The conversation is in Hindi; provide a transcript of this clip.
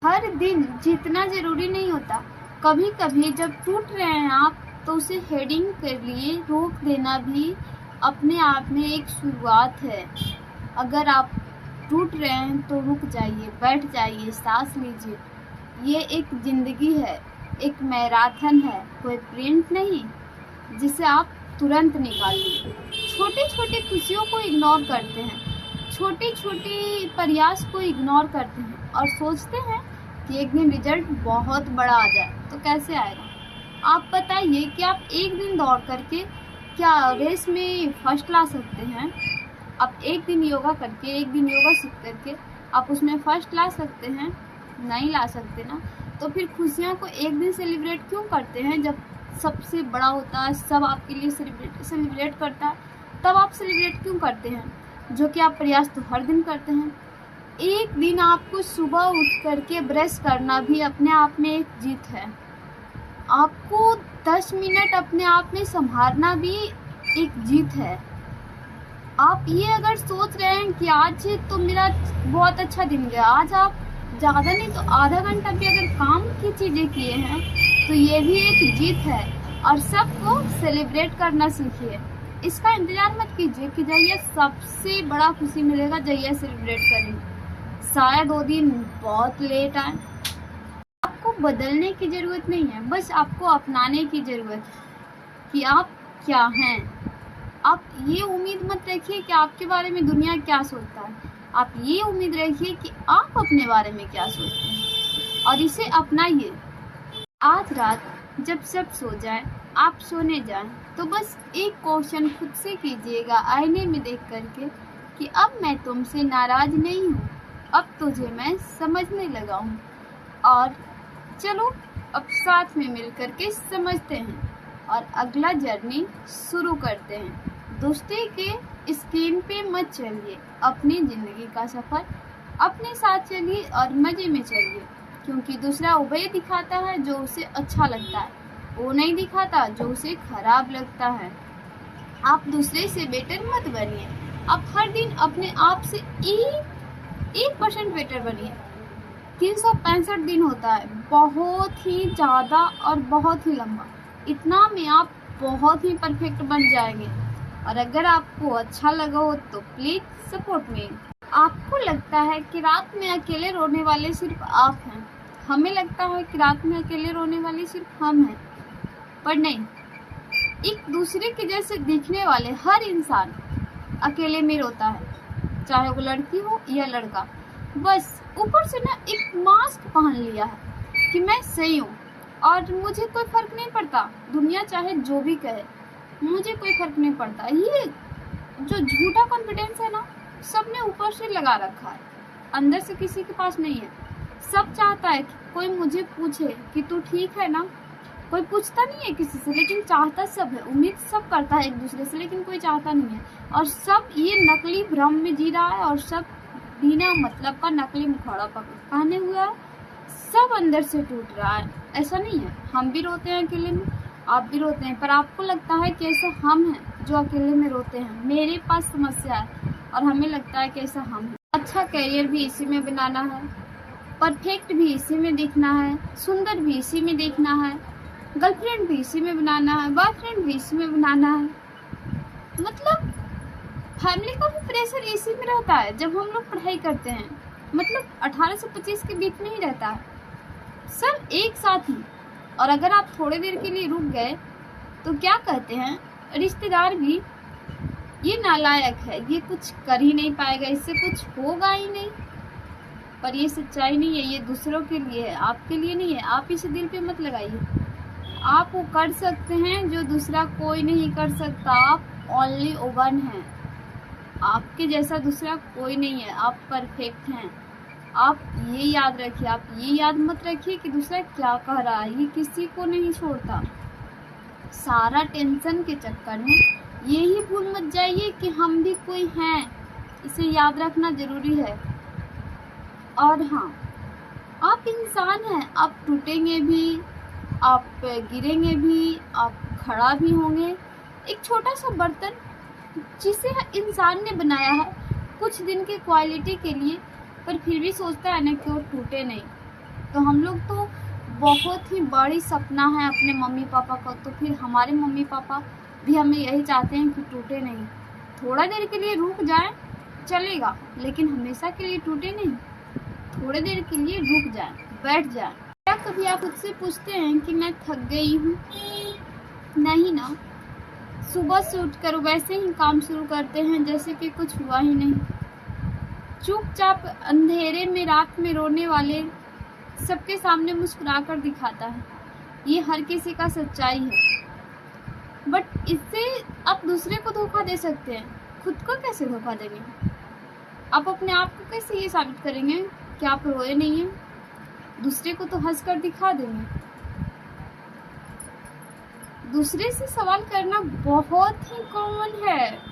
हर दिन जीतना जरूरी नहीं होता। कभी कभी जब टूट रहे हैं आप, तो उसे हेडिंग के लिए रोक देना भी अपने आप में एक शुरुआत है। अगर आप टूट रहे हैं तो रुक जाइए, बैठ जाइए, सांस लीजिए। ये एक जिंदगी है, एक मैराथन है, कोई प्रिंट नहीं जिसे आप तुरंत निकालिए। छोटी छोटी खुशियों को इग्नोर करते हैं, छोटी छोटी प्रयास को इग्नोर करते हैं और सोचते हैं कि एक दिन रिजल्ट बहुत बड़ा आ जाए। तो कैसे आएगा? आप बताइए कि आप एक दिन दौड़ करके क्या रेस में फर्स्ट ला सकते हैं? आप एक दिन योगा करके, एक दिन योगा सीख करके आप उसमें फर्स्ट ला सकते हैं? नहीं ला सकते ना। तो फिर खुशियाँ को एक दिन सेलिब्रेट क्यों करते हैं? जब सबसे बड़ा होता है, सब आपके लिए सेलिब्रेट करता है, तब आप सेलिब्रेट क्यों करते हैं? जो कि आप प्रयास तो हर दिन करते हैं। एक दिन आपको सुबह उठ करके ब्रश करना भी अपने आप में एक जीत है। आपको 10 मिनट अपने आप में संभालना भी एक जीत है। आप ये अगर सोच रहे हैं कि आज तो मेरा बहुत अच्छा दिन गया, आज आप ज़्यादा नहीं तो आधा घंटा भी अगर काम की चीज़ें किए हैं, तो ये भी एक जीत है। और सबको सेलिब्रेट करना सीखिए। इसका इंतजार मत कीजिए कि जहिया सबसे बड़ा खुशी मिलेगा जहिया सेलिब्रेट करेंगे। शायद वो दिन बहुत लेट आए। आपको बदलने की ज़रूरत नहीं है, बस आपको अपनाने की ज़रूरत है कि आप क्या हैं। आप ये उम्मीद मत रखिए कि आपके बारे में दुनिया क्या सोचता है। आप ये उम्मीद रखिए कि आप अपने बारे में क्या सोचते हैं और इसे अपनाइए। आज रात जब सब सो जाए, आप सोने जाएं, तो बस एक क्वेश्चन खुद से कीजिएगा आईने में देख करके कि अब मैं तुमसे नाराज नहीं हूँ, अब तुझे मैं समझने लगा हूँ। और चलो अब साथ में मिल करके समझते हैं और अगला जर्नी शुरू करते हैं। दोस्ती के स्क्रीन पे मत चलिए, अपनी ज़िंदगी का सफ़र अपने साथ चलिए और मज़े में चलिए। क्योंकि दूसरा वही दिखाता है जो उसे अच्छा लगता है, वो नहीं दिखाता जो उसे खराब लगता है। आप दूसरे से बेटर मत बनिए। आप हर दिन अपने आप से 1% बेटर बनिए। 365 दिन होता है, बहुत ही ज़्यादा और बहुत ही लंबा। इतना में आप बहुत ही परफेक्ट बन जाएंगे। और अगर आपको अच्छा लगा हो तो प्लीज़ सपोर्ट मी। आपको लगता है कि रात में अकेले रोने वाले सिर्फ आप हैं। हमें लगता है कि रात में अकेले रोने वाले सिर्फ हम हैं, पर नहीं। एक दूसरे के जैसे दिखने वाले हर इंसान अकेले में रोता है, चाहे वो लड़की हो या लड़का। बस ऊपर से ना एक मास्क पहन लिया है कि मैं सही हूँ और मुझे कोई फर्क नहीं पड़ता, दुनिया चाहे जो भी कहे, मुझे कोई फर्क नहीं पड़ता। ये जो झूठा कॉन्फिडेंस है ना, सबने ऊपर से लगा रखा है, अंदर से किसी के पास नहीं है। सब चाहता है कि कोई मुझे पूछे कि तू ठीक है ना। कोई पूछता नहीं है किसी से, लेकिन चाहता सब है। उम्मीद सब करता है एक दूसरे से, लेकिन कोई चाहता नहीं है। और सब ये नकली भ्रम में जी रहा है और सब बिना मतलब का नकली मुखौड़ा पहने हुआ है। सब अंदर से टूट रहा है। ऐसा नहीं है, हम भी रोते हैं अकेले में, आप भी रोते हैं, पर आपको लगता है कि ऐसा हम हैं जो अकेले में रोते हैं। मेरे पास समस्या है और हमें लगता है कि ऐसा हम हैं। अच्छा करियर भी इसी में बनाना है, परफेक्ट भी इसी में दिखना है, सुंदर भी इसी में देखना है, गर्लफ्रेंड भी इसी में बनाना है, बॉयफ्रेंड भी इसी में बनाना है। मतलब फैमिली का भी प्रेशर इसी में रहता है जब हम लोग पढ़ाई करते हैं। मतलब 18 से 25 के बीच में ही रहता है, सब एक साथ ही। और अगर आप थोड़ी देर के लिए रुक गए तो क्या कहते हैं रिश्तेदार भी, ये नालायक है, ये कुछ कर ही नहीं पाएगा, इससे कुछ होगा ही नहीं। पर ये सच्चाई नहीं है, ये दूसरों के लिए है, आपके लिए नहीं है। आप इसे दिल पे मत लगाइए। आप वो कर सकते हैं जो दूसरा कोई नहीं कर सकता। आप ओनली वन हैं, आपके जैसा दूसरा कोई नहीं है। आप परफेक्ट हैं। आप ये याद रखिए, आप ये याद मत रखिए कि दूसरा क्या कह रहा है, ये किसी को नहीं छोड़ता। सारा टेंशन के चक्कर में यही भूल मत जाइए कि हम भी कोई हैं, इसे याद रखना जरूरी है। और हाँ, आप इंसान हैं, आप टूटेंगे भी, आप गिरेंगे भी, आप खड़ा भी होंगे। एक छोटा सा बर्तन जिसे इंसान ने बनाया है कुछ दिन की क्वालिटी के लिए, पर फिर भी सोचता है ना कि वो टूटे नहीं। तो हम लोग तो बहुत ही बड़ी सपना है अपने मम्मी पापा का, तो फिर हमारे मम्मी पापा भी हमें यही चाहते हैं कि टूटे नहीं। थोड़ा देर के लिए रुक जाए चलेगा, लेकिन हमेशा के लिए टूटे नहीं। थोड़ी देर के लिए रुक जाए, बैठ जाए। क्या कभी आप खुद से पूछते हैं कि मैं थक गई हूँ? नहीं ना। सुबह से उठकर वैसे ही काम शुरू करते हैं जैसे कि कुछ हुआ ही नहीं। चुपचाप अंधेरे में रात में रोने वाले सबके सामने मुस्कुराकर दिखाता है। ये हर किसी का सच्चाई है, बट इससे आप दूसरे को धोखा दे सकते हैं, खुद को कैसे धोखा देंगे? आप अपने आप को कैसे ये साबित करेंगे कि आप रोए नहीं हैं? दूसरे को तो हंसकर दिखा देंगे। दूसरे से सवाल करना बहुत ही कॉमन है।